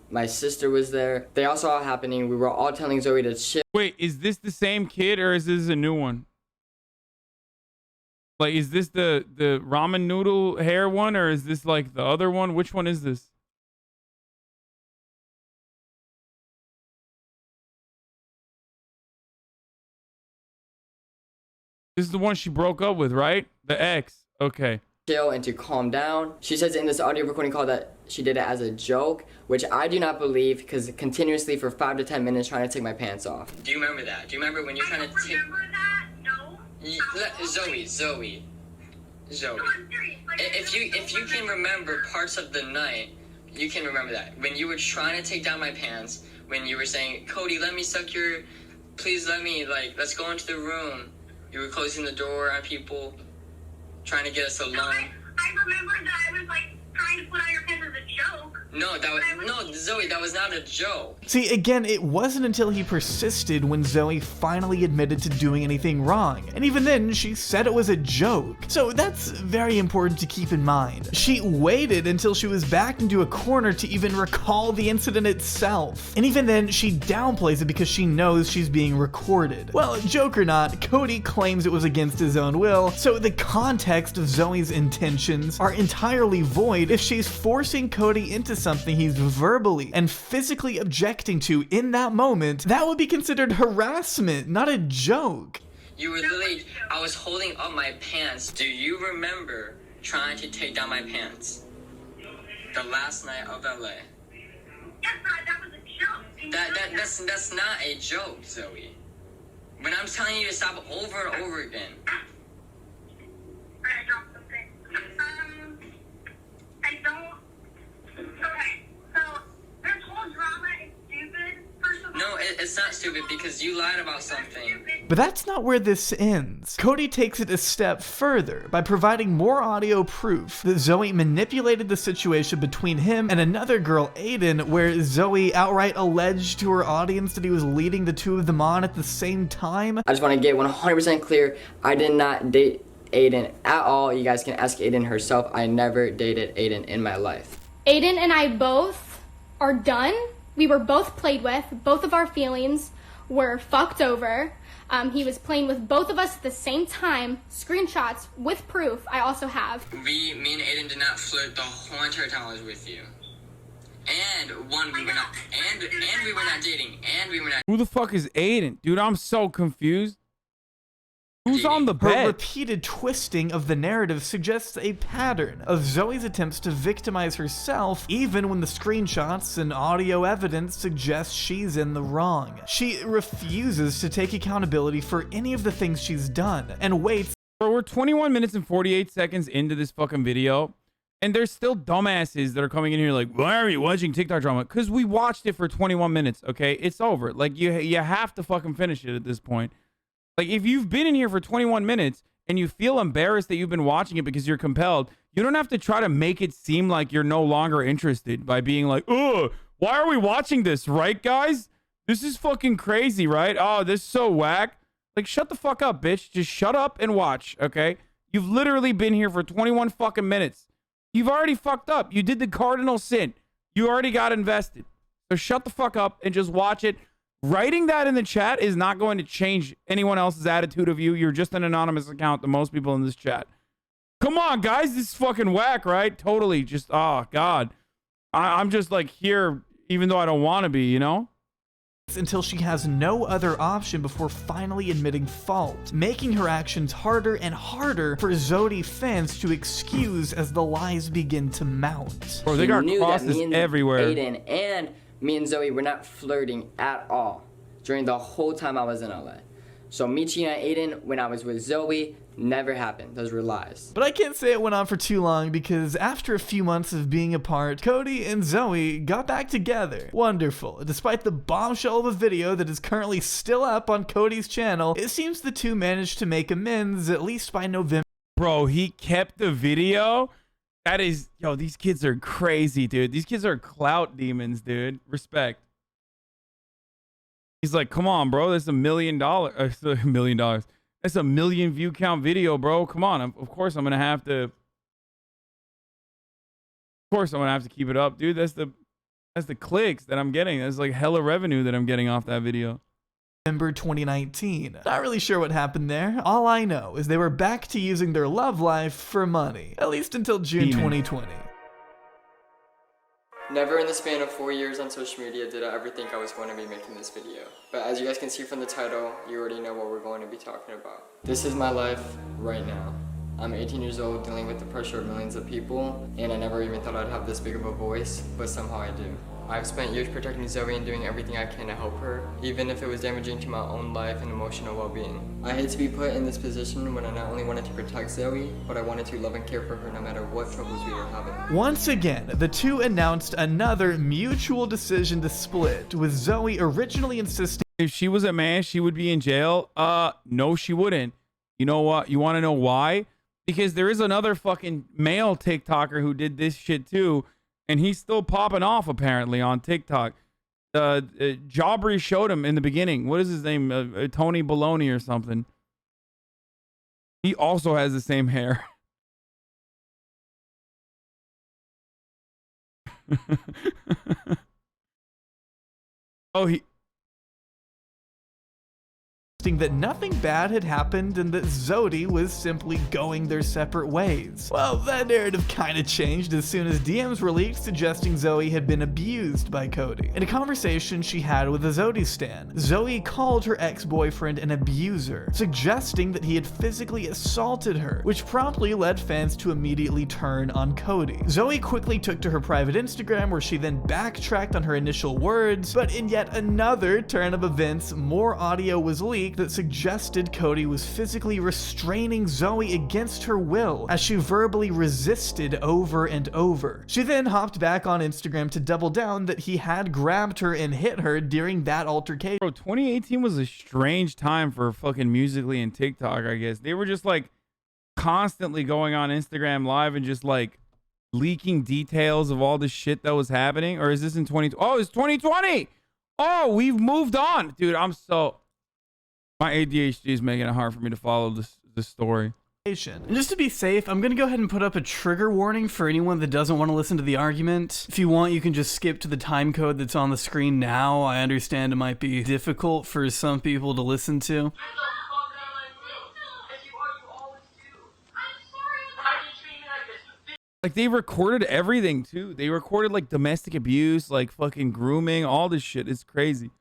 My sister was there. They all saw it happening. We were all telling Zoe to chill. Wait, is this the same kid or is this a new one? Like, is this the ramen noodle hair one or is this like the other one? Which one is this? This is the one she broke up with, right? The ex. Okay. Chill and to calm down. She says in this audio recording call that she did it as a joke, which I do not believe, because continuously for 5 to 10 minutes trying to take my pants off. Do you remember that? Do you remember when you're trying to take... remember that? No. Zoe. No, if you can remember parts of the night, you can remember that. When you were trying to take down my pants, when you were saying, Cody, let me suck your... Please let me, like, let's go into the room. You were closing the door on people, trying to get us alone. I remember that I was like trying to put on your pants as a joke. No, Zoe, that was not a joke. See, again, it wasn't until he persisted when Zoe finally admitted to doing anything wrong. And even then, she said it was a joke. So that's very important to keep in mind. She waited until she was backed into a corner to even recall the incident itself. And even then, she downplays it because she knows she's being recorded. Well, joke or not, Cody claims it was against his own will, so the context of Zoe's intentions are entirely void if she's forcing Cody into something he's verbally and physically objecting to in that moment. That would be considered harassment, not a joke. You were literally, I was holding up my pants. Do you remember trying to take down my pants? The last night of LA. Yes, that was a joke. That's not a joke, Zoe. When I'm telling you to stop over and over again. I dropped something. I don't... Okay, so this whole drama is stupid, first of all. No, it's not stupid because you lied about something. But that's not where this ends. Cody takes it a step further by providing more audio proof that Zoe manipulated the situation between him and another girl, Aiden, where Zoe outright alleged to her audience that he was leading the two of them on at the same time. I just want to get 100% clear. I did not date Aiden at all. You guys can ask Aiden herself. I never dated Aiden in my life. Aiden and I both are done. We were both played with. Both of our feelings were fucked over. He was playing with both of us at the same time. Screenshots with proof I also have. Me and Aiden did not flirt the whole entire time I was with you. And we were not dating. And we were not. Who the fuck is Aiden? Dude, I'm so confused. Who's on the Her bed? repeated twisting of the narrative suggests a pattern of Zoe's attempts to victimize herself, even when the screenshots and audio evidence suggest she's in the wrong. She refuses to take accountability for any of the things she's done, and waits. Bro, we're 21 minutes and 48 seconds into this fucking video, and there's still dumbasses that are coming in here like, why are you watching TikTok drama? Because we watched it for 21 minutes, okay? It's over. Like, you have to fucking finish it at this point. Like, if you've been in here for 21 minutes and you feel embarrassed that you've been watching it because you're compelled, you don't have to try to make it seem like you're no longer interested by being like, oh, why are we watching this, right, guys? This is fucking crazy, right? Oh, this is so whack. Like, shut the fuck up, bitch. Just shut up and watch, okay? You've literally been here for 21 fucking minutes. You've already fucked up. You did the cardinal sin. You already got invested. So shut the fuck up and just watch it. Writing that in the chat is not going to change anyone else's attitude of you. You're just an anonymous account to most people in this chat. Come on, guys. This is fucking whack, right? Totally. Just, oh, God. I'm just, like, here, even though I don't want to be, you know? Until she has no other option before finally admitting fault, making her actions harder and harder for Zoe fans to excuse as the lies begin to mount. Bro, they got crosses everywhere. Aiden and me and Zoe were not flirting at all during the whole time I was in LA. So me cheating on Aiden when I was with Zoe never happened. Those were lies. But I can't say it went on for too long because after a few months of being apart, Cody and Zoe got back together. Wonderful. Despite the bombshell of a video that is currently still up on Cody's channel, it seems the two managed to make amends at least by November. Bro, he kept the video? That is, yo, these kids are crazy, dude. These kids are clout demons, dude. Respect. He's like, come on, bro. That's $1 million. $1 million. That's a million view count video, bro. Come on. Of course I'm going to have to. Of course I'm going to have to keep it up, dude. That's the That's the clicks that I'm getting. That's like hella revenue that I'm getting off that video. November 2019. Not really sure what happened there. All I know is they were back to using their love life for money, at least until June 2020. Never in the span of 4 years on social media did I ever think I was going to be making this video. But as you guys can see from the title, you already know what we're going to be talking about. This is my life right now. I'm 18 years old dealing with the pressure of millions of people, and I never even thought I'd have this big of a voice, but somehow I do. I've spent years protecting Zoe and doing everything I can to help her, even if it was damaging to my own life and emotional well-being. I hate to be put in this position when I not only wanted to protect Zoe, but I wanted to love and care for her no matter what troubles we were having. Once again, the two announced another mutual decision to split, with Zoe originally insisting If she was a man, she would be in jail. No, she wouldn't. You know what? You want to know why? Because there is another fucking male TikToker who did this shit too, and he's still popping off apparently on TikTok. Jabri showed him in the beginning. What is his name? Tony Baloney or something. He also has the same hair. Oh, that nothing bad had happened and that Zoe was simply going their separate ways. Well, that narrative kinda changed as soon as DMs were leaked suggesting Zoe had been abused by Cody. In a conversation she had with a Zoe stan, Zoe called her ex-boyfriend an abuser, suggesting that he had physically assaulted her, which promptly led fans to immediately turn on Cody. Zoe quickly took to her private Instagram where she then backtracked on her initial words, but in yet another turn of events, more audio was leaked that suggested Cody was physically restraining Zoe against her will as she verbally resisted over and over. She then hopped back on Instagram to double down that he had grabbed her and hit her during that altercation. bro, 2018 was a strange time for fucking Musical.ly and TikTok, I guess. They were just like constantly going on Instagram Live and just like leaking details of all the shit that was happening. Or is this in 2020? Oh, it's 2020. Oh, we've moved on. Dude, my ADHD is making it hard for me to follow this story. And just to be safe, I'm gonna go ahead and put up a trigger warning for anyone that doesn't want to listen to the argument. If you want, you can just skip to the time code that's on the screen now. I understand it might be difficult for some people to listen to. Like, they recorded everything too. They recorded like domestic abuse, like fucking grooming, all this shit. It's crazy.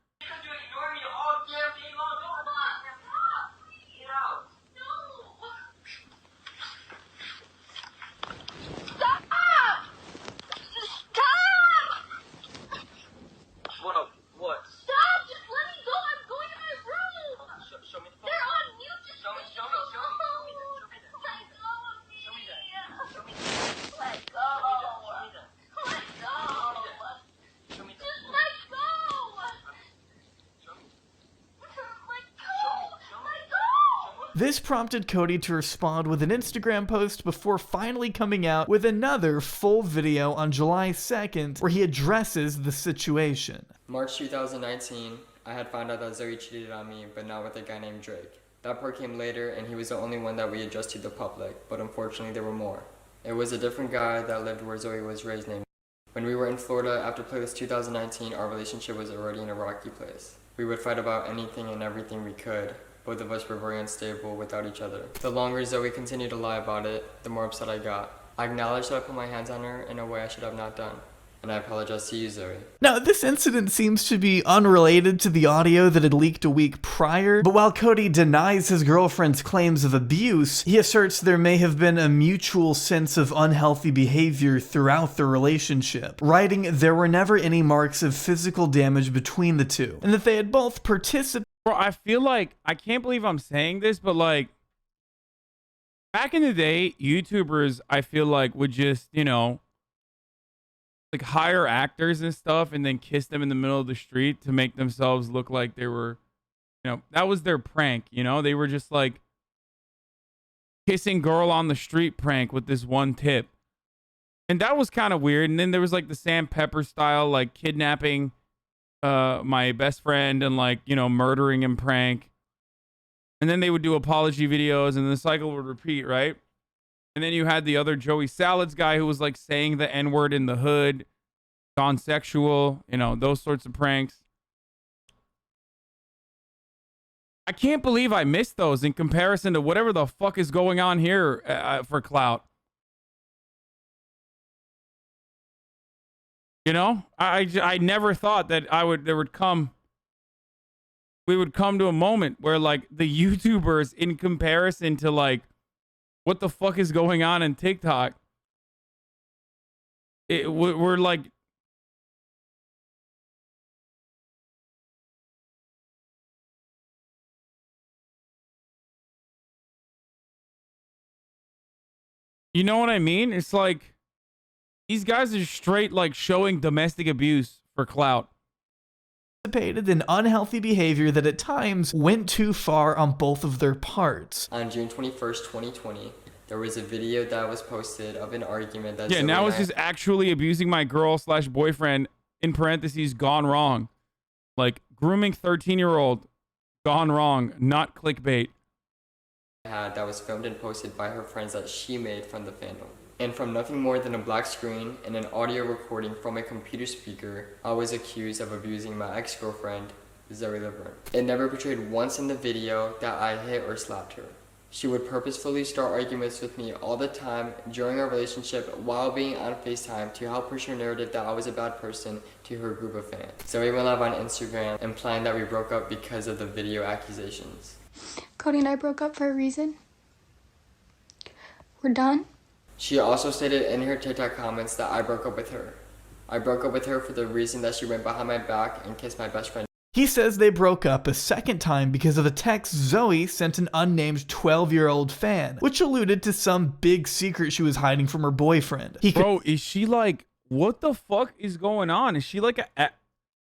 This prompted Cody to respond with an Instagram post before finally coming out with another full video on July 2nd where he addresses the situation. March 2019, I had found out that Zoe cheated on me, but not with a guy named Drake. That part came later, and he was the only one that we addressed to the public, but unfortunately there were more. It was a different guy that lived where Zoe was raised named. When we were in Florida after Playlist 2019, our relationship was already in a rocky place. We would fight about anything and everything we could. Both of us were very unstable without each other. The longer Zoe continued to lie about it, the more upset I got. I acknowledged that I put my hands on her in a way I should have not done. And I apologize to you, Zoe. Now, this incident seems to be unrelated to the audio that had leaked a week prior, but while Cody denies his girlfriend's claims of abuse, he asserts there may have been a mutual sense of unhealthy behavior throughout the relationship, writing there were never any marks of physical damage between the two, and that they had both participated. Bro, I feel like, I can't believe I'm saying this, but like, back in the day, YouTubers, I feel like, would just, you know, like hire actors and stuff and then kiss them in the middle of the street to make themselves look like they were, you know, that was their prank, you know? They were just like kissing girl on the street prank with this one tip. And that was kind of weird. And then there was like the Sam Pepper style, like kidnapping my best friend and like, you know, murdering him prank. And then they would do apology videos and the cycle would repeat, right? And then you had the other Joey Salads guy who was like saying the N-word in the hood. gone sexual, you know, those sorts of pranks. I can't believe I missed those in comparison to whatever the fuck is going on here for clout. You know, I never thought that we would come to a moment where like the YouTubers in comparison to like what the fuck is going on in TikTok, we're like, you know what I mean? It's like these guys are straight like showing domestic abuse for clout. In unhealthy behavior that at times went too far on both of their parts. On June 21st, 2020, there was a video that was posted of an argument that Now it's just actually abusing my girl / boyfriend, in parentheses, gone wrong. Like grooming 13-year-old, gone wrong, not clickbait. That was filmed and posted by her friends that she made from the fandom. And from nothing more than a black screen and an audio recording from a computer speaker, I was accused of abusing my ex-girlfriend, Zoe Laverne. It never portrayed once in the video that I hit or slapped her. She would purposefully start arguments with me all the time during our relationship while being on FaceTime to help push her narrative that I was a bad person to her group of fans. Zoe went live on Instagram implying that we broke up because of the video accusations. Cody and I broke up for a reason. We're done. She also stated in her TikTok comments that I broke up with her. I broke up with her for the reason that she went behind my back and kissed my best friend. He says they broke up a second time because of a text Zoe sent an unnamed 12-year-old fan, which alluded to some big secret she was hiding from her boyfriend. Bro, is she like, what the fuck is going on? Is she like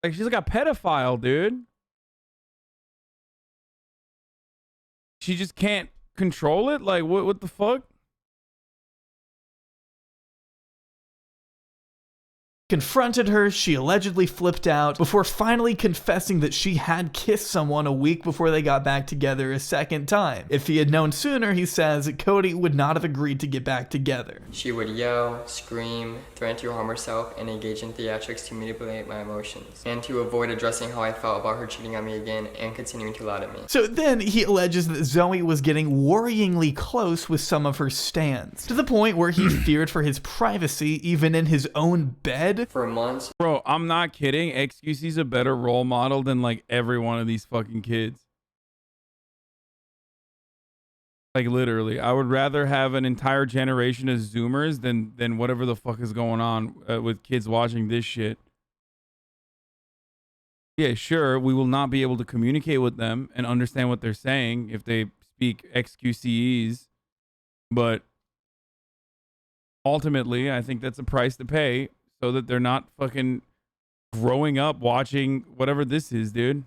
she's like a pedophile, dude? She just can't control it? Like, what the fuck? Confronted her, she allegedly flipped out before finally confessing that she had kissed someone a week before they got back together a second time. If he had known sooner, he says, Cody would not have agreed to get back together. She would yell, scream, threaten to harm herself, and engage in theatrics to manipulate my emotions, and to avoid addressing how I felt about her cheating on me again and continuing to lie to me. So then he alleges that Zoe was getting worryingly close with some of her stans, to the point where he feared for his privacy even in his own bed. For months. Bro, I'm not kidding. XQC's a better role model than like every one of these fucking kids. Like literally, I would rather have an entire generation of Zoomers than whatever the fuck is going on with kids watching this shit. Yeah, sure, we will not be able to communicate with them and understand what they're saying if they speak XQCEs, but ultimately, I think that's a price to pay so that they're not fucking growing up watching whatever this is, dude.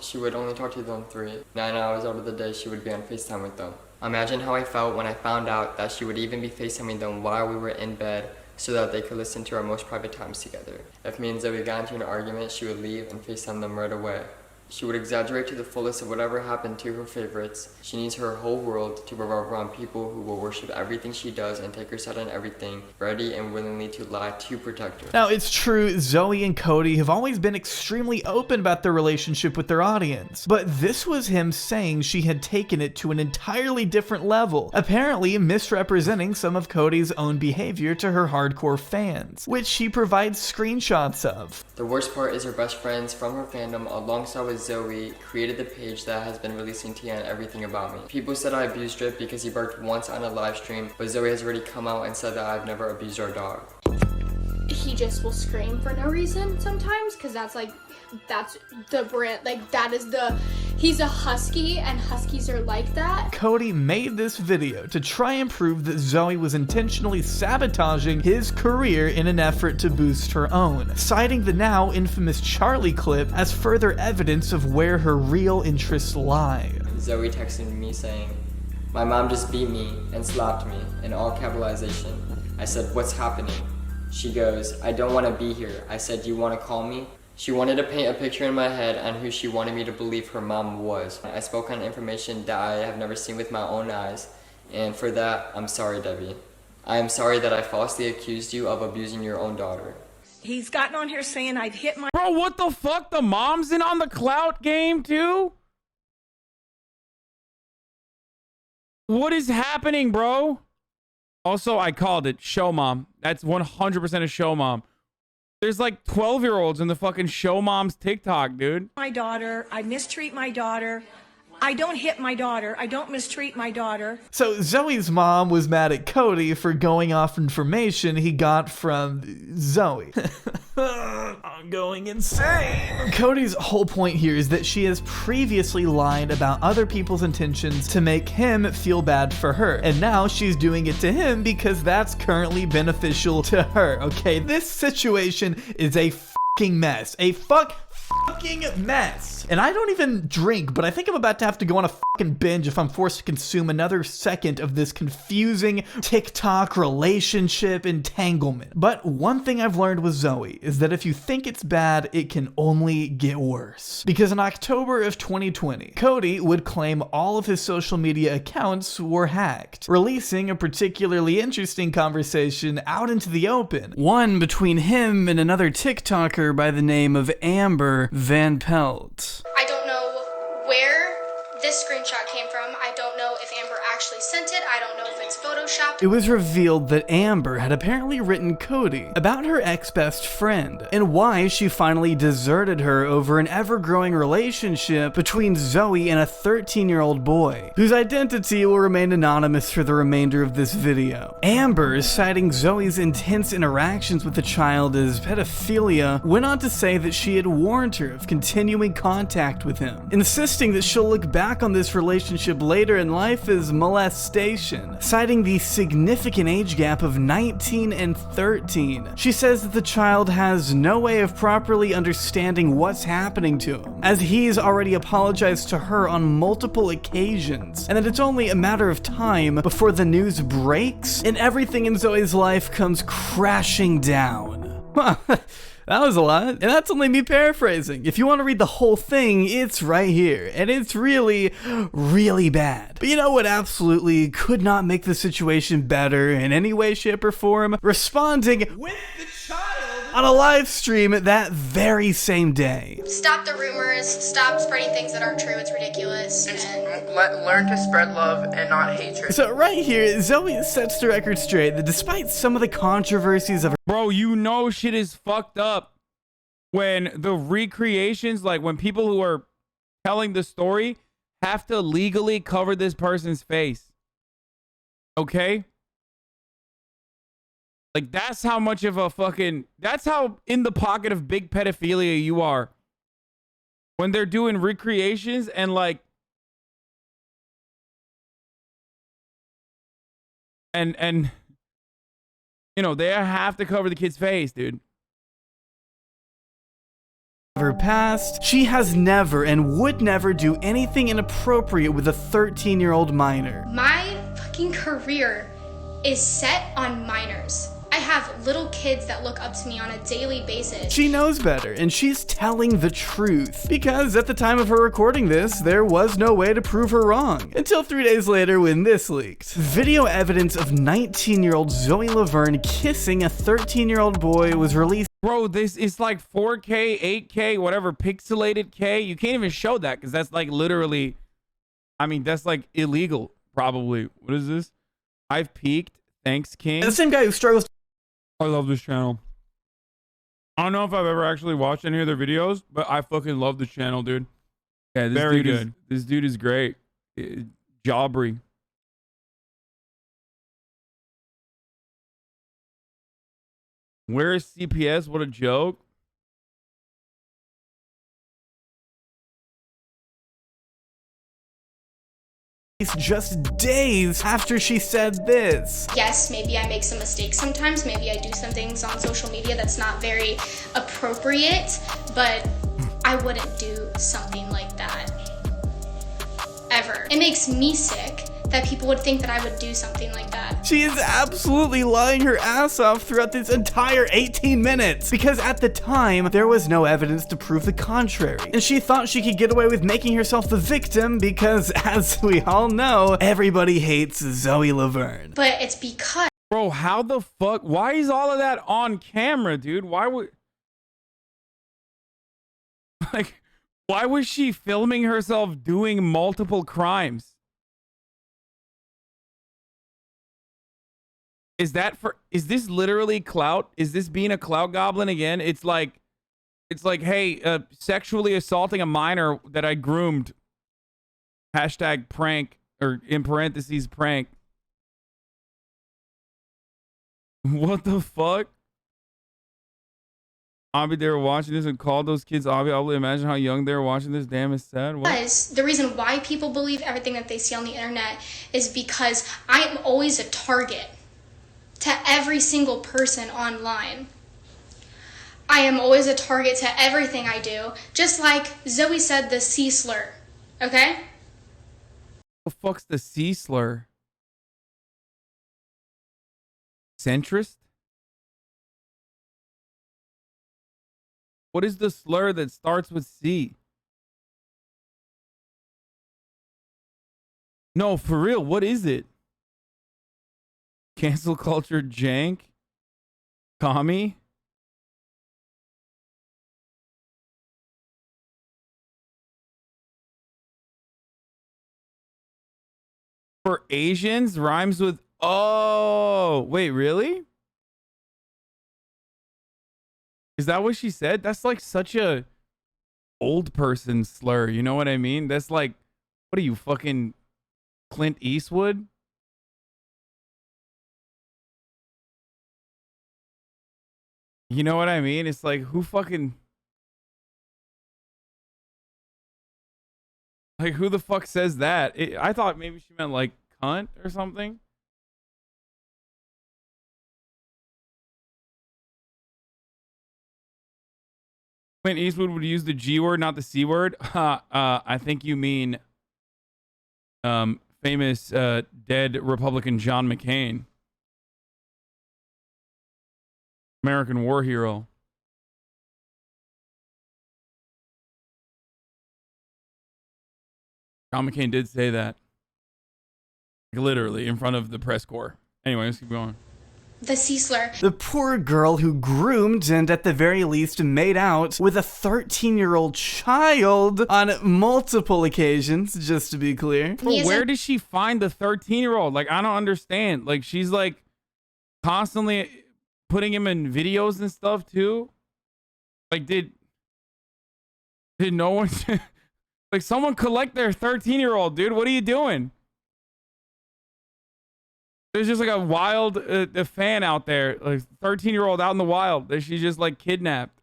She would only talk to them 9 hours out of the day she would be on FaceTime with them. Imagine how I felt when I found out that she would even be FaceTiming them while we were in bed so that they could listen to our most private times together. If me and Zoe got into an argument, she would leave and FaceTime them right away. She would exaggerate to the fullest of whatever happened to her favorites. She needs her whole world to revolve around people who will worship everything she does and take her side on everything, ready and willingly to lie to protect her. Now, it's true, Zoe and Cody have always been extremely open about their relationship with their audience, but this was him saying she had taken it to an entirely different level, apparently misrepresenting some of Cody's own behavior to her hardcore fans, which he provides screenshots of. The worst part is her best friends from her fandom, alongside with Zoe, created the page that has been releasing tea on everything about me. People said I abused Drip because he barked once on a live stream, but Zoe has already come out and said that I've never abused our dog. He just will scream for no reason sometimes, because that's the brand, he's a husky and huskies are like that. Cody made this video to try and prove that Zoe was intentionally sabotaging his career in an effort to boost her own, citing the now infamous Charlie clip as further evidence of where her real interests lie. Zoe texted me saying, "My mom just beat me and slapped me," in all capitalization. I said, "What's happening?" She goes, "I don't want to be here." I said, "Do you want to call me?" She wanted to paint a picture in my head on who she wanted me to believe her mom was. I spoke on information that I have never seen with my own eyes, and for that, I'm sorry, Debbie. I am sorry that I falsely accused you of abusing your own daughter. He's gotten on here saying I've hit my... Bro, what the fuck? The mom's in on the clout game too? What is happening, bro? Also, I called it. Show mom. That's 100% a show mom. There's like 12-year-olds in the fucking show mom's TikTok, dude. My daughter. I mistreat my daughter. I don't hit my daughter. I don't mistreat my daughter. So Zoe's mom was mad at Cody for going off information he got from Zoe. I'm going insane. Cody's whole point here is that she has previously lied about other people's intentions to make him feel bad for her. And now she's doing it to him because that's currently beneficial to her. Okay, this situation is a fucking mess. A fucking mess. And I don't even drink, but I think I'm about to have to go on a fucking binge if I'm forced to consume another second of this confusing TikTok relationship entanglement. But one thing I've learned with Zoe is that if you think it's bad, it can only get worse. Because in October of 2020, Cody would claim all of his social media accounts were hacked, releasing a particularly interesting conversation out into the open. One between him and another TikToker by the name of Amber Van Pelt. I don't know where this screenshot came from. I don't know if Amber actually sent it. I don't know if it's photoshopped. It was revealed that Amber had apparently written Cody about her ex-best friend and why she finally deserted her over an ever-growing relationship between Zoe and a 13-year-old boy, whose identity will remain anonymous for the remainder of this video. Amber, citing Zoe's intense interactions with the child as pedophilia, went on to say that she had warned her of continuing contact with him, insisting that she'll look back on this relationship later in life as molestation, citing the significant age gap of 19 and 13. She says that the child has no way of properly understanding what's happening to him, as he's already apologized to her on multiple occasions, and that it's only a matter of time before the news breaks and everything in Zoe's life comes crashing down. That was a lot, and that's only me paraphrasing. If you want to read the whole thing, it's right here, and it's really, really bad. But you know what absolutely could not make the situation better in any way, shape, or form? Responding with the child on a live stream that very same day. Stop the rumors. Stop spreading things that aren't true. It's ridiculous. Learn to spread love and not hatred. So right here, Zoe sets the record straight that despite some of the controversies of her... Bro, you know shit is fucked up when the recreations, like when people who are telling the story have to legally cover this person's face. Okay? Like, that's how much of a fucking... That's how in the pocket of big pedophilia you are. When they're doing recreations and like... And you know, they have to cover the kid's face, dude. Her past, she has never and would never do anything inappropriate with a 13-year-old minor. My fucking career is set on minors. I have little kids that look up to me on a daily basis. She knows better, and she's telling the truth. Because at the time of her recording this, there was no way to prove her wrong. Until 3 days later when this leaked. Video evidence of 19-year-old Zoe Laverne kissing a 13-year-old boy was released. Bro, this is like 4K, 8K, whatever, pixelated K. You can't even show that because that's like literally, I mean, that's like illegal, probably. What is this? I've peaked. Thanks, King. The same guy who struggles. I love this channel. I don't know if I've ever actually watched any of their videos, but I fucking love this channel, dude. Yeah, this Very dude good. This dude is great. Jobbery. Where is CPS? What a joke. Just days after she said this. Yes, maybe I make some mistakes sometimes. Maybe I do some things on social media that's not very appropriate, but I wouldn't do something like that ever. It makes me sick that people would think that I would do something like that. She is absolutely lying her ass off throughout this entire 18 minutes because at the time, there was no evidence to prove the contrary. And she thought she could get away with making herself the victim because, as we all know, everybody hates Zoe Laverne. But it's because Bro, how the fuck? Why is all of that on camera, dude? Why would... Like, why was she filming herself doing multiple crimes? Is this literally clout? Is this being a clout goblin again? It's like, hey, sexually assaulting a minor that I groomed. Hashtag prank, or in parentheses, prank. What the fuck? Abby, they were watching this and called those kids Abby. I'll imagine how young they were watching this. Damn, it's sad. What? Guys, the reason why people believe everything that they see on the internet is because I am always a target to every single person online. I am always a target to everything I do. Just like Zoe said, the C slur. Okay? What the fuck's the C slur? Centrist? What is the slur that starts with C? No, for real, what is it? Cancel culture jank? Commie? For Asians, rhymes with... Oh, wait, really? Is that what she said? That's like such a old person slur. You know what I mean? That's like, what are you, fucking Clint Eastwood? You know what I mean? It's like, who fucking... Like, who the fuck says that? I thought maybe she meant like cunt or something. Clint Eastwood would use the G word, not the C word. I think you mean famous dead Republican John McCain. American war hero. John McCain did say that. Literally in front of the press corps. Anyway, let's keep going. The C slur. The poor girl who groomed and at the very least made out with a 13-year-old child on multiple occasions, just to be clear. But where does she find the 13-year-old? Like, I don't understand. Like, she's like constantly putting him in videos and stuff too. Like, did no one like someone collect their 13-year-old, dude? What are you doing? There's just like a wild a fan out there, like 13-year-old out in the wild that she's just like kidnapped.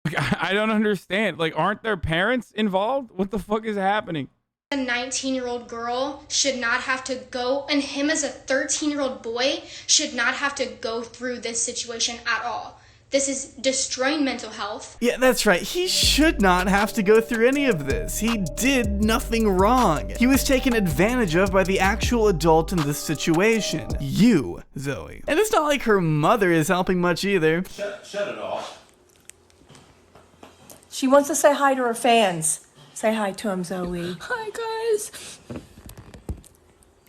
Like, I don't understand. Like, aren't their parents involved? What the fuck is happening? A 19-year-old girl should not have to go, and him as a 13-year-old boy should not have to go through this situation at all. This is destroying mental health. Yeah, that's right. He should not have to go through any of this. He did nothing wrong. He was taken advantage of by the actual adult in this situation. You, Zoe. And it's not like her mother is helping much either. Shut it off. She wants to say hi to her fans. Say hi to them, Zoe. Hi, guys.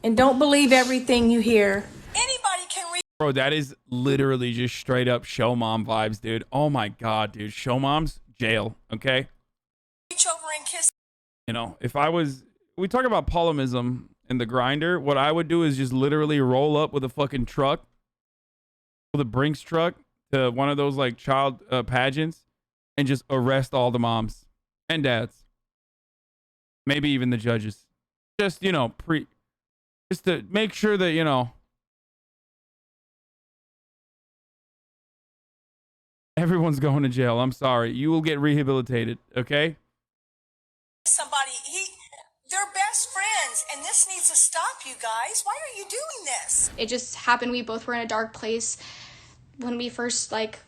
And don't believe everything you hear. Anybody can read. Bro, that is literally just straight up show mom vibes, dude. Oh my god, dude. Show moms, jail, okay? Reach over and kiss. You know, if I was... We talk about polymism in the grinder. What I would do is just literally roll up with a fucking truck, with a Brinks truck, to one of those like child pageants, and just arrest all the moms and dads. Maybe even the judges. Just, you know, just to make sure that, you know, everyone's going to jail. I'm sorry. You will get rehabilitated, okay? Somebody, they're best friends, and this needs to stop, you guys. Why are you doing this? It just happened. We both were in a dark place when we first, like,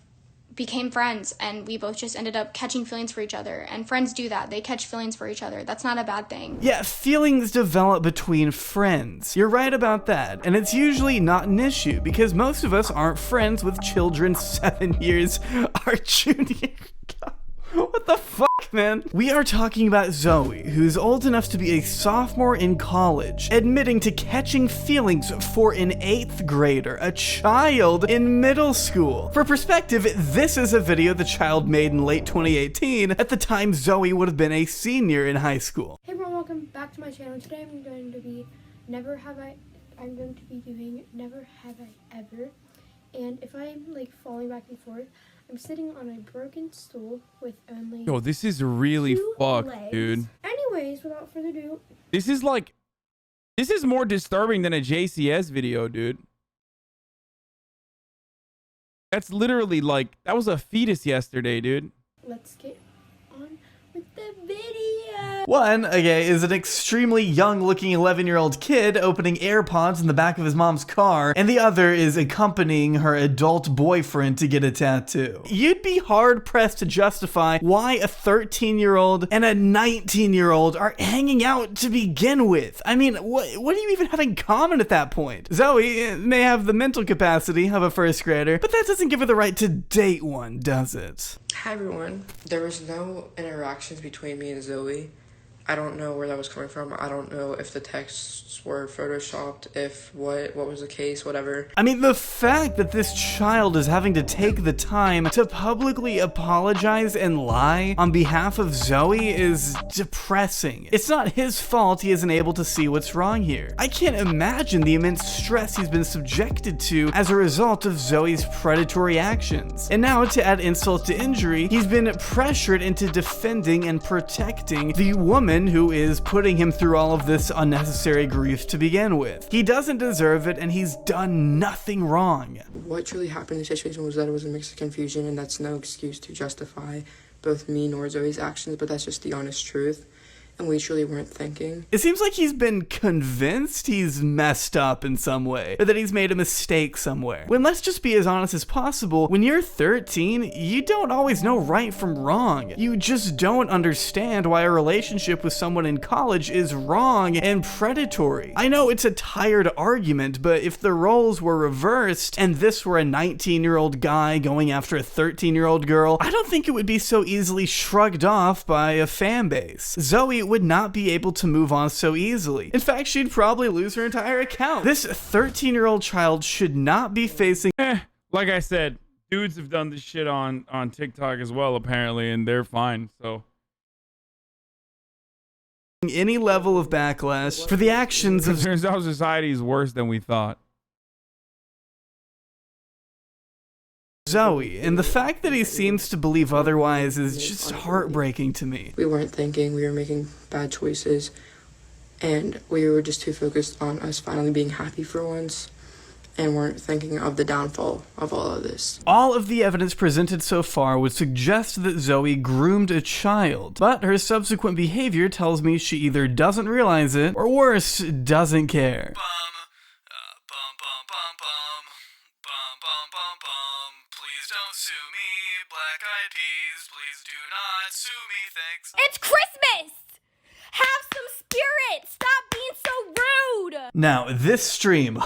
became friends, and we both just ended up catching feelings for each other. And friends do that. They catch feelings for each other. That's not a bad thing. Yeah, feelings develop between friends. You're right about that. And it's usually not an issue because most of us aren't friends with children 7 years our junior. What the fuck, man. We are talking about Zoe, who's old enough to be a sophomore in college, admitting to catching feelings for an 8th grader, a child in middle school. For perspective, this is a video the child made in late 2018, at the time Zoe would have been a senior in high school. Hey everyone, welcome back to my channel. Today I'm going to be doing Never Have I Ever. And if I'm like falling back and forth, I'm sitting on a broken stool with only Yo, this is really fucked, legs. dude. Anyways, without further ado, This is more disturbing than a JCS video, dude. That's literally like, that was a fetus yesterday, dude. let's get on with the video. One, okay, is an extremely young-looking 11-year-old kid opening AirPods in the back of his mom's car, and the other is accompanying her adult boyfriend to get a tattoo. You'd be hard-pressed to justify why a 13-year-old and a 19-year-old are hanging out to begin with. I mean, what do you even have in common at that point? Zoe may have the mental capacity of a first grader, but that doesn't give her the right to date one, does it? Hi everyone. There was no interactions between me and Zoe. I don't know where that was coming from. I don't know if the texts were photoshopped, if what was the case, whatever. I mean, the fact that this child is having to take the time to publicly apologize and lie on behalf of Zoe is depressing. It's not his fault he isn't able to see what's wrong here. I can't imagine the immense stress he's been subjected to as a result of Zoe's predatory actions. And now, to add insult to injury, he's been pressured into defending and protecting the woman who is putting him through all of this unnecessary grief to begin with. He doesn't deserve it, and he's done nothing wrong. What truly happened in the situation was that it was a mix of confusion, and that's no excuse to justify both me nor Zoe's actions, but that's just the honest truth. And we truly weren't thinking. It seems like he's been convinced he's messed up in some way, or that he's made a mistake somewhere. When let's just be as honest as possible, when you're 13, you don't always know right from wrong. You just don't understand why a relationship with someone in college is wrong and predatory. I know it's a tired argument, but if the roles were reversed and this were a 19-year-old guy going after a 13-year-old girl, I don't think it would be so easily shrugged off by a fan base. Zoe would not be able to move on so easily. In fact, she'd probably lose her entire account. This 13-year-old child should not be facing Like I said, dudes have done this shit on TikTok as well, apparently, and they're fine, so. any level of backlash for the actions of Turns out society is worse than we thought. Zoe, and the fact that he seems to believe otherwise is just heartbreaking to me. We weren't thinking, we were making bad choices, and we were just too focused on us finally being happy for once, and weren't thinking of the downfall of all of this. All of the evidence presented so far would suggest that Zoe groomed a child, but her subsequent behavior tells me she either doesn't realize it, or worse, doesn't care. Please don't sue me, Black Eyed Peas. Please do not sue me, thanks. It's Christmas! Have some spirit! Stop being so rude! Now, this stream,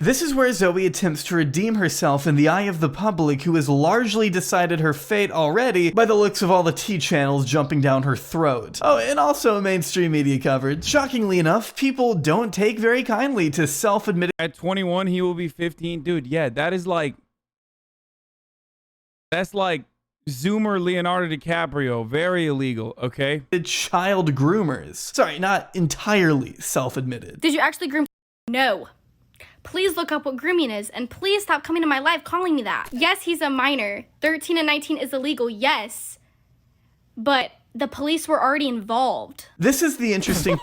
this is where Zoe attempts to redeem herself in the eye of the public, who has largely decided her fate already by the looks of all the T-channels jumping down her throat. Oh, and also mainstream media coverage. Shockingly enough, people don't take very kindly to self-admitted. At 21, he will be 15. Dude, yeah, that's like Zoomer Leonardo DiCaprio. Very illegal, okay? Child groomers. Sorry, not entirely self-admitted. Did you actually groom? No. Please look up what grooming is, and please stop coming to my life calling me that. Yes, he's a minor. 13 and 19 is illegal, yes. But the police were already involved. This is the interesting...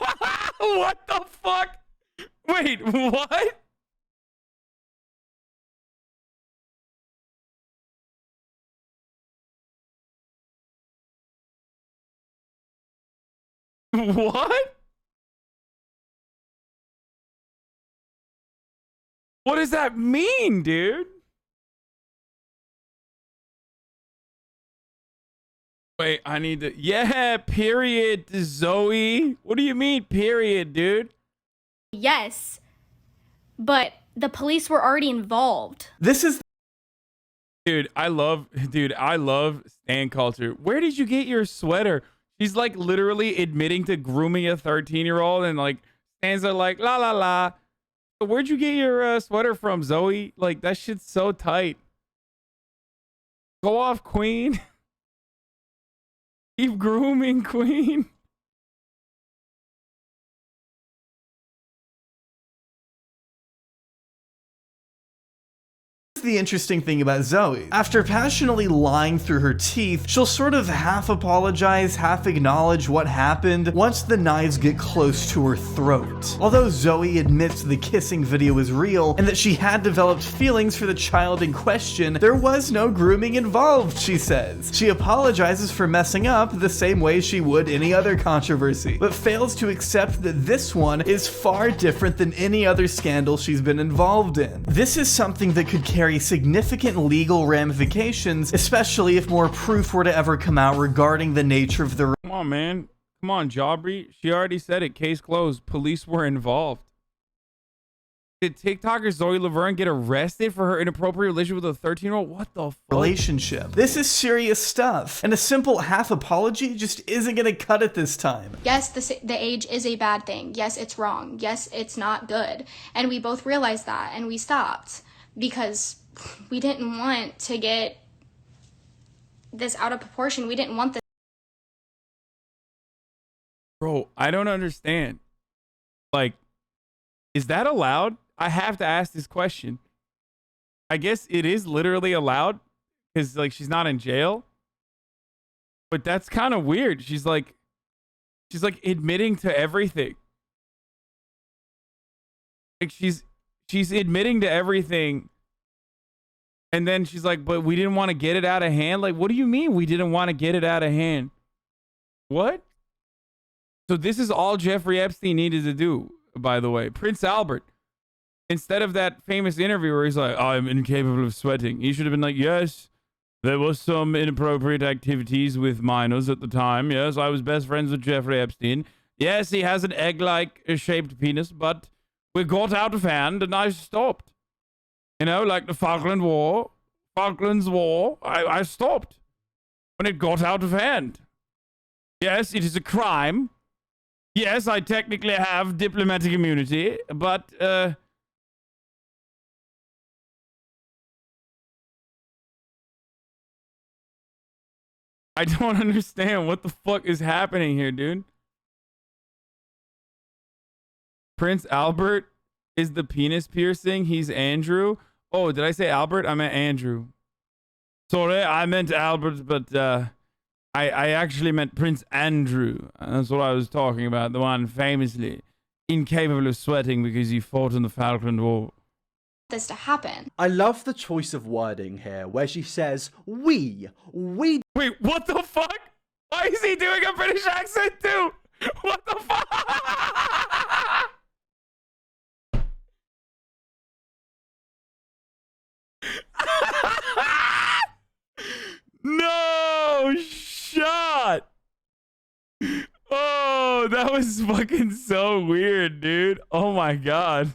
What the fuck? Wait, what? What? What does that mean, dude? Wait, I need to... Yeah, period, Zoe. What do you mean, period, dude? Yes, but the police were already involved. This is Dude, I love stan culture. Where did you get your sweater? She's like literally admitting to grooming a 13-year-old, and like stans are like la la la. Where'd you get your sweater from, Zoe? Like that shit's so tight. Go off, queen. Keep grooming, queen. The interesting thing about Zoe. After passionately lying through her teeth, she'll sort of half apologize, half acknowledge what happened once the knives get close to her throat. Although Zoe admits the kissing video is real and that she had developed feelings for the child in question, there was no grooming involved, she says. She apologizes for messing up the same way she would any other controversy, but fails to accept that this one is far different than any other scandal she's been involved in. This is something that could carry significant legal ramifications, especially if more proof were to ever come out regarding the nature of the— Come on, man. Come on, Jaubrey. She already said it. Case closed. Police were involved. Did TikToker Zoe Laverne get arrested for her inappropriate relationship with a 13-year-old? What the fuck? Relationship. This is serious stuff, and a simple half apology just isn't gonna cut it this time. Yes, the age is a bad thing. Yes, it's wrong. Yes, it's not good. And we both realized that, and we stopped because we didn't want to get this out of proportion. We didn't want this. Bro, I don't understand. Like, is that allowed? I have to ask this question. I guess it is literally allowed because, like, she's not in jail. But that's kind of weird. She's like admitting to everything. Like, she's admitting to everything. And then she's like, but we didn't want to get it out of hand. Like, what do you mean we didn't want to get it out of hand? What? So this is all Jeffrey Epstein needed to do, by the way. Prince Albert, instead of that famous interview where he's like, I'm incapable of sweating, he should have been like, yes, there was some inappropriate activities with minors at the time. Yes, I was best friends with Jeffrey Epstein. Yes, he has an egg-like shaped penis, but we got out of hand and I stopped. You know, like the Falklands War, I stopped when it got out of hand. Yes, it is a crime. Yes, I technically have diplomatic immunity, but I don't understand what the fuck is happening here, dude. Prince Albert is the penis piercing. He's Andrew. Oh, did I say Albert? I meant Andrew. Sorry, I meant Albert, but I actually meant Prince Andrew. That's what I was talking about. The one famously incapable of sweating because he fought in the Falkland War. This to happen. I love the choice of wording here, where she says, we. Wait, what the fuck? Why is he doing a British accent too? What the fuck? No shot. Oh, that was fucking so weird, dude. Oh my god.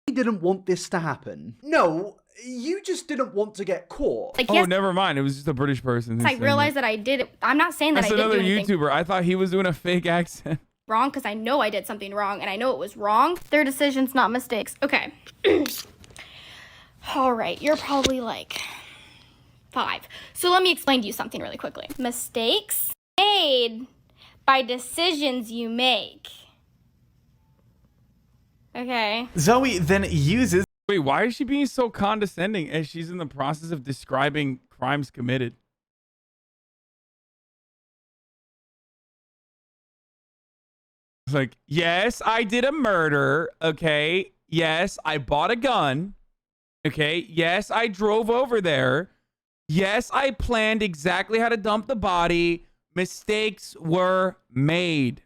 We didn't want this to happen. No, you just didn't want to get caught. Like, oh, never mind. It was just a British person. I realized that I did it. I'm not saying that That's I did another do anything YouTuber. I thought he was doing a fake accent. wrong because I know I did something wrong and I know it was wrong. Their decisions, not mistakes. Okay. All right. You're probably like 5. So let me explain to you something really quickly. Mistakes made by decisions you make. Okay. Zoe then uses— Wait, why is she being so condescending as she's in the process of describing crimes committed? It's like, yes, I did a murder. Okay. Yes, I bought a gun. Okay. Yes, I drove over there. Yes, I planned exactly how to dump the body. Mistakes were made.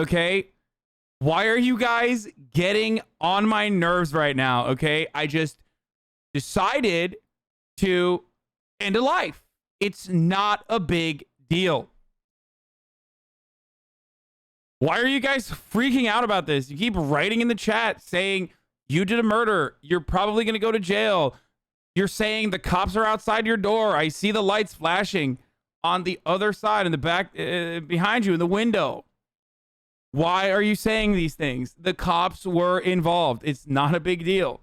Okay. Why are you guys getting on my nerves right now? Okay. I just decided to end a life. It's not a big deal. Why are you guys freaking out about this? You keep writing in the chat saying you did a murder. You're probably going to go to jail. You're saying the cops are outside your door. I see the lights flashing on the other side in the back behind you in the window. Why are you saying these things? The cops were involved. It's not a big deal.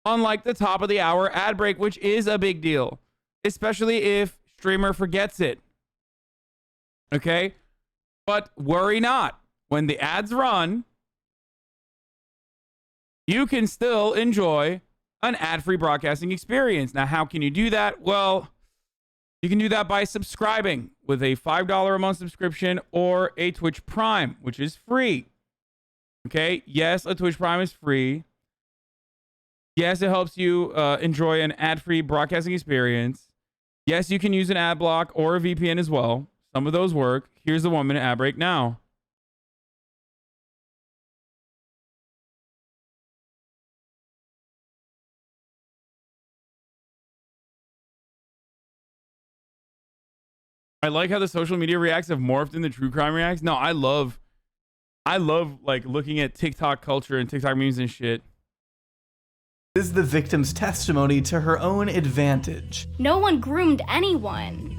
Unlike the top of the hour ad break, which is a big deal, especially if streamer forgets it. Okay? But worry not. When the ads run, you can still enjoy an ad-free broadcasting experience. Now, how can you do that? Well, you can do that by subscribing with a $5 a month subscription or a Twitch Prime, which is free. Okay? Yes, a Twitch Prime is free. Yes, it helps you enjoy an ad-free broadcasting experience. Yes, you can use an ad block or a VPN as well. Some of those work. Here's the 1-minute ad break now. I like how the social media reacts have morphed into true crime reacts. No, I love like looking at TikTok culture and TikTok memes and shit. Is the victim's testimony to her own advantage. No one groomed anyone.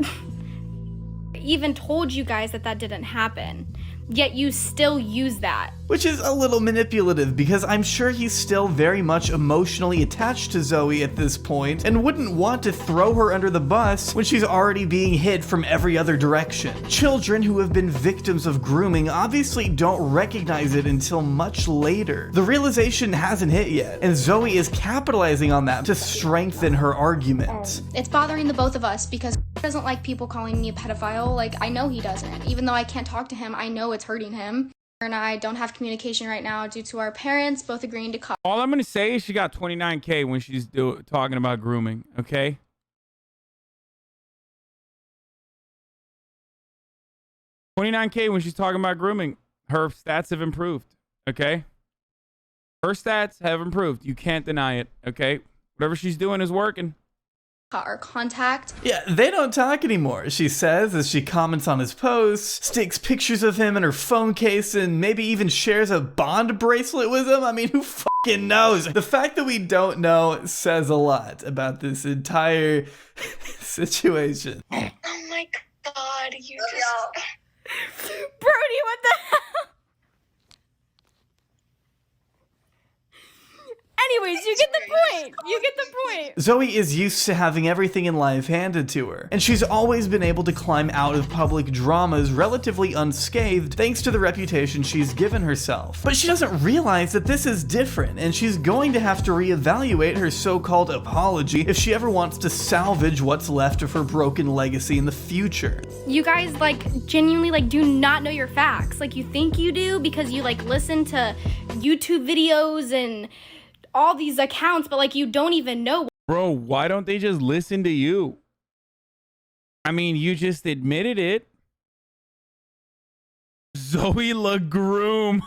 Even told you guys that that didn't happen. Yet you still use that. Which is a little manipulative because I'm sure he's still very much emotionally attached to Zoe at this point and wouldn't want to throw her under the bus when she's already being hit from every other direction. Children who have been victims of grooming obviously don't recognize it until much later. The realization hasn't hit yet, and Zoe is capitalizing on that to strengthen her argument. It's bothering the both of us because he doesn't like people calling me a pedophile. Like, I know he doesn't. Even though I can't talk to him, I know it's hurting him. Her and I don't have communication right now due to our parents both agreeing to cut. All I'm going to say is she got 29K when she's talking about grooming, okay? $29K when she's talking about grooming. Her stats have improved, okay? Her stats have improved. You can't deny it, okay? Whatever she's doing is working. Our contact. Yeah, they don't talk anymore, she says as she comments on his posts, sticks pictures of him in her phone case, and maybe even shares a Bond bracelet with him. I mean, who fucking knows? The fact that we don't know says a lot about this entire situation. Oh my god, you just... Brody, what the hell? Anyways, you get the point. You get the point. Zoe is used to having everything in life handed to her, and she's always been able to climb out of public dramas relatively unscathed thanks to the reputation she's given herself. But she doesn't realize that this is different, and she's going to have to reevaluate her so-called apology if she ever wants to salvage what's left of her broken legacy in the future. You guys, like, genuinely, like, do not know your facts. Like, you think you do because you, like, listen to YouTube videos and all these accounts, but like you don't even know. Bro, why don't they just listen to you? I mean, you just admitted it. Zoe LaGroom.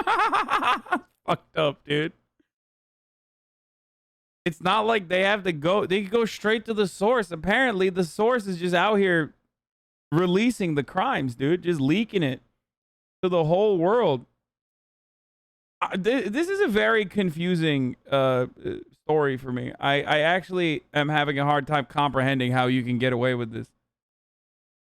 Fucked up, dude. It's not like they have to go, they can go straight to the source. Apparently, the source is just out here releasing the crimes, dude. Just leaking it to the whole world. This is a very confusing story for me. I actually am having a hard time comprehending how you can get away with this.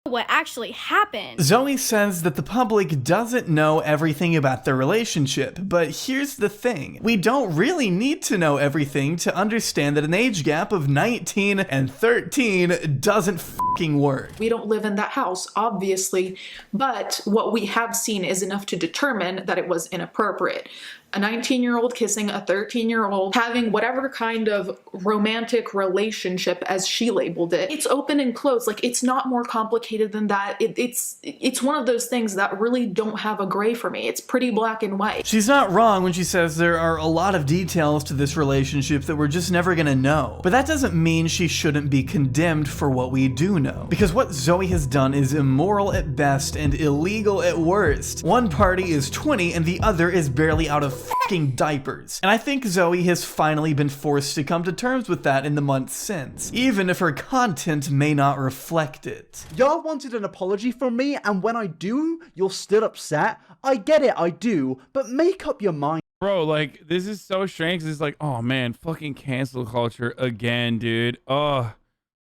What actually happened. Zoe says that the public doesn't know everything about their relationship, but here's the thing. We don't really need to know everything to understand that an age gap of 19 and 13 doesn't fucking work. We don't live in that house, obviously, but what we have seen is enough to determine that it was inappropriate. A 19-year-old kissing a 13-year-old, having whatever kind of romantic relationship, as she labeled it. It's open and closed. Like, it's not more complicated than that. It's one of those things that really don't have a gray for me. It's pretty black and white. She's not wrong when she says there are a lot of details to this relationship that we're just never gonna know. But that doesn't mean she shouldn't be condemned for what we do know. Because what Zoe has done is immoral at best and illegal at worst. One party is 20 and the other is barely out of fucking diapers. And I think Zoe has finally been forced to come to terms with that in the months since, even if her content may not reflect it. Y'all wanted an apology from me, and when I do, you're still upset. I get it, I do, but make up your mind. Bro, like, this is so strange. It's like, oh man, fucking cancel culture again, dude. Oh,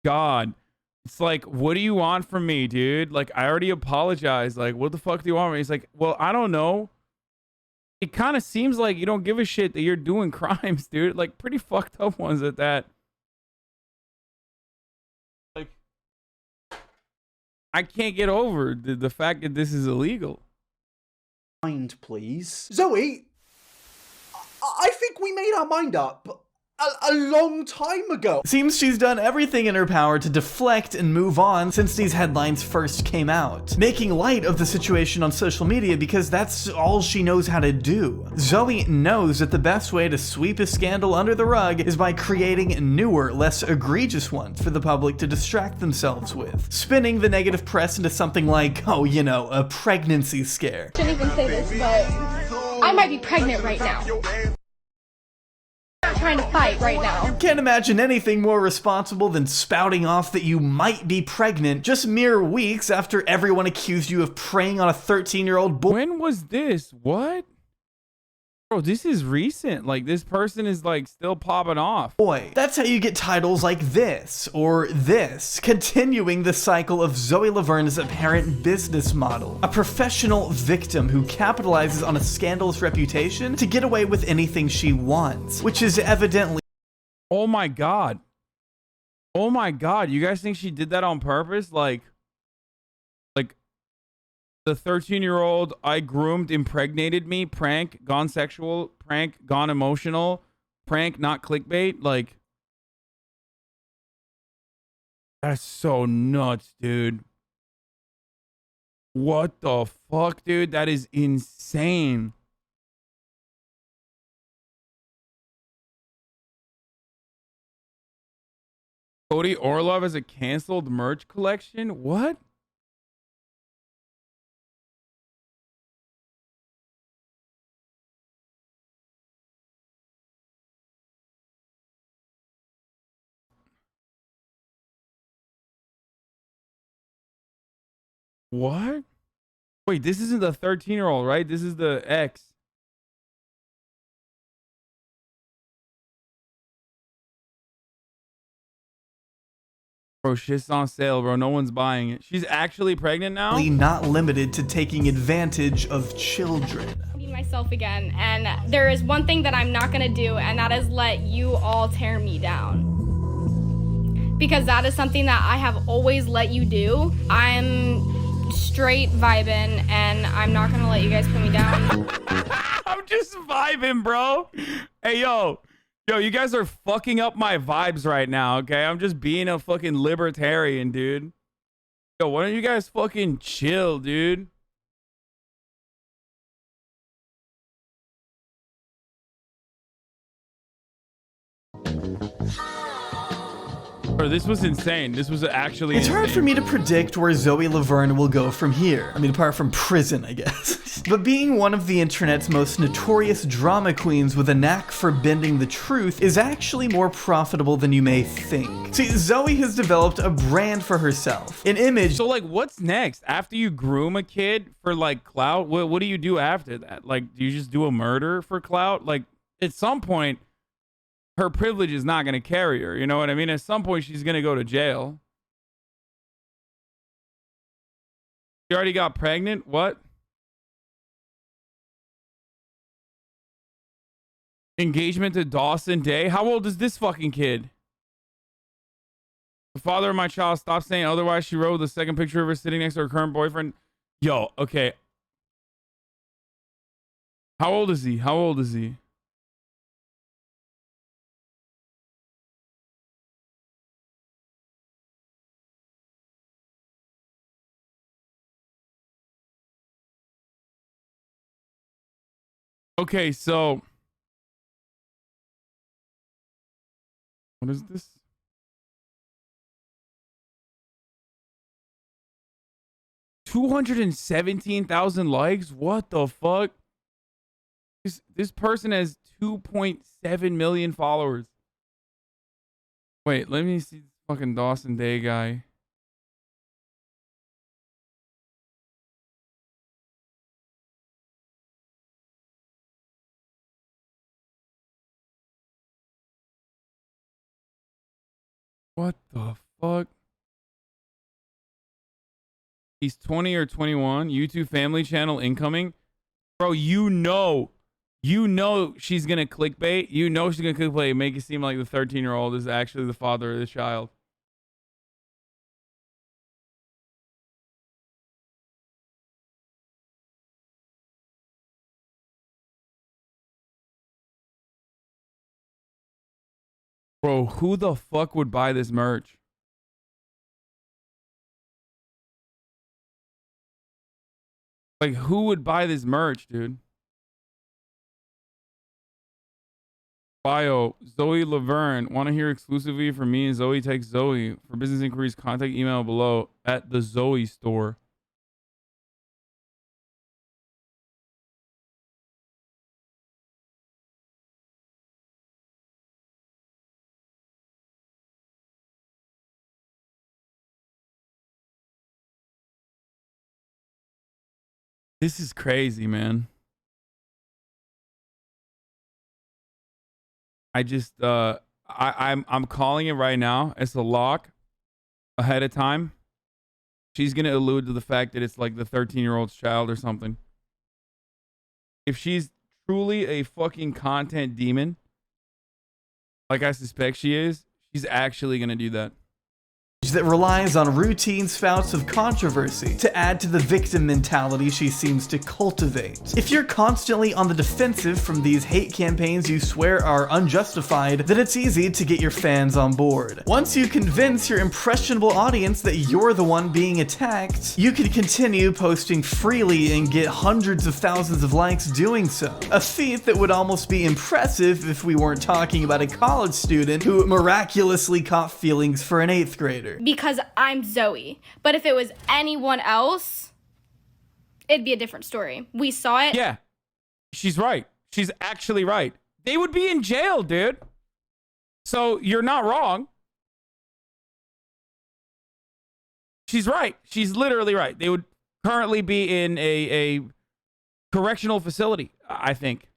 God. It's like, what do you want from me, dude? Like, I already apologized. Like, what the fuck do you want from me? He's like, well, I don't know. It kind of seems like you don't give a shit that you're doing crimes, dude. Like, pretty fucked up ones at that. Like, I can't get over the fact that this is illegal. Mind, please. Zoe, I think we made our mind up a long time ago. Seems she's done everything in her power to deflect and move on since these headlines first came out, making light of the situation on social media because that's all she knows how to do. Zoe knows that the best way to sweep a scandal under the rug is by creating newer, less egregious ones for the public to distract themselves with, spinning the negative press into something like, oh, you know, a pregnancy scare. Shouldn't even say this, but I might be pregnant right now. I'm trying to fight right now. Can't imagine anything more responsible than spouting off that you might be pregnant just mere weeks after everyone accused you of preying on a 13-year-old boy. When was this? What? Bro, this is recent. Like, this person is, like, still popping off. Boy, that's how you get titles like this, or this, continuing the cycle of Zoe Laverne's apparent business model. A professional victim who capitalizes on a scandalous reputation to get away with anything she wants, which is evidently... Oh my God. Oh my God. You guys think she did that on purpose? Like the 13-year-old I groomed impregnated me prank, gone sexual, prank, gone emotional, prank, not clickbait. Like, that's so nuts, dude. What the fuck, dude? That is insane. Cody Orlov has a canceled merch collection? What? What? Wait, this isn't the 13-year-old, right? This is the ex. Bro, shit's on sale, bro. No one's buying it. She's actually pregnant now? not limited to taking advantage of children. Be myself again, and there is one thing that I'm not gonna do, and that is let you all tear me down. Because that is something that I have always let you do. I'm straight vibing, and I'm not gonna let you guys put me down. I'm just vibing, bro. Hey, yo, you guys are fucking up my vibes right now, okay? I'm just being a fucking libertarian, dude. Yo, why don't you guys fucking chill, dude? Bro, this was insane. This was actually It's hard for me to predict where Zoe Laverne will go from here. I mean, apart from prison, I guess. But being one of the internet's most notorious drama queens with a knack for bending the truth is actually more profitable than you may think. See, Zoe has developed a brand for herself, an image. So, like, what's next? After you groom a kid for, like, clout, what do you do after that? Like, do you just do a murder for clout? Like, at some point, her privilege is not going to carry her. You know what I mean? At some point, she's going to go to jail. She already got pregnant? What? Engagement to Dawson Day? How old is this fucking kid? The father of my child stopped saying otherwise. She wrote the second picture of her sitting next to her current boyfriend. Yo, okay. How old is he? How old is he? Okay, so what is this? $217,000 likes? What the fuck? This person has 2.7 million followers. Wait, let me see this fucking Dawson Day guy. What the fuck? He's 20 or 21. YouTube family channel incoming. Bro, you know she's going to clickbait. You know she's going to clickbait and make it seem like the 13-year-old is actually the father of the child. Bro, who the fuck would buy this merch? Like, who would buy this merch, dude? Bio, Zoe Laverne. Want to hear exclusively from me and Zoe? Takes Zoe. For business inquiries, contact email below at the Zoe store. This is crazy, man. I just I'm calling it right now. It's a lock ahead of time. She's gonna allude to the fact that it's like the 13-year-old's child or something. If she's truly a fucking content demon, like I suspect she is, she's actually gonna do that. That relies on routine spouts of controversy to add to the victim mentality she seems to cultivate. If you're constantly on the defensive from these hate campaigns you swear are unjustified, then it's easy to get your fans on board. Once you convince your impressionable audience that you're the one being attacked, you can continue posting freely and get hundreds of thousands of likes doing so. A feat that would almost be impressive if we weren't talking about a college student who miraculously caught feelings for an 8th grader. Because I'm Zoe. But if it was anyone else, it'd be a different story. We saw it. Yeah, she's right. She's actually right. They would be in jail, dude. So you're not wrong. She's right. She's literally right. They would currently be in a correctional facility, I think.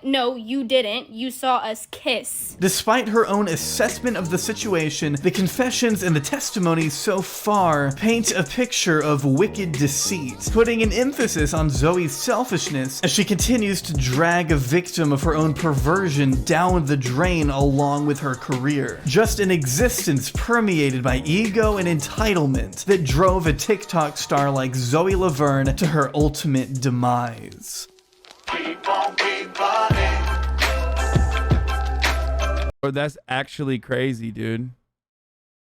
No, you didn't. You saw us kiss. Despite her own assessment of the situation, the confessions and the testimonies so far paint a picture of wicked deceit, putting an emphasis on Zoe's selfishness as she continues to drag a victim of her own perversion down the drain along with her career. Just an existence permeated by ego and entitlement that drove a TikTok star like Zoe Laverne to her ultimate demise. Bro, that's actually crazy, dude.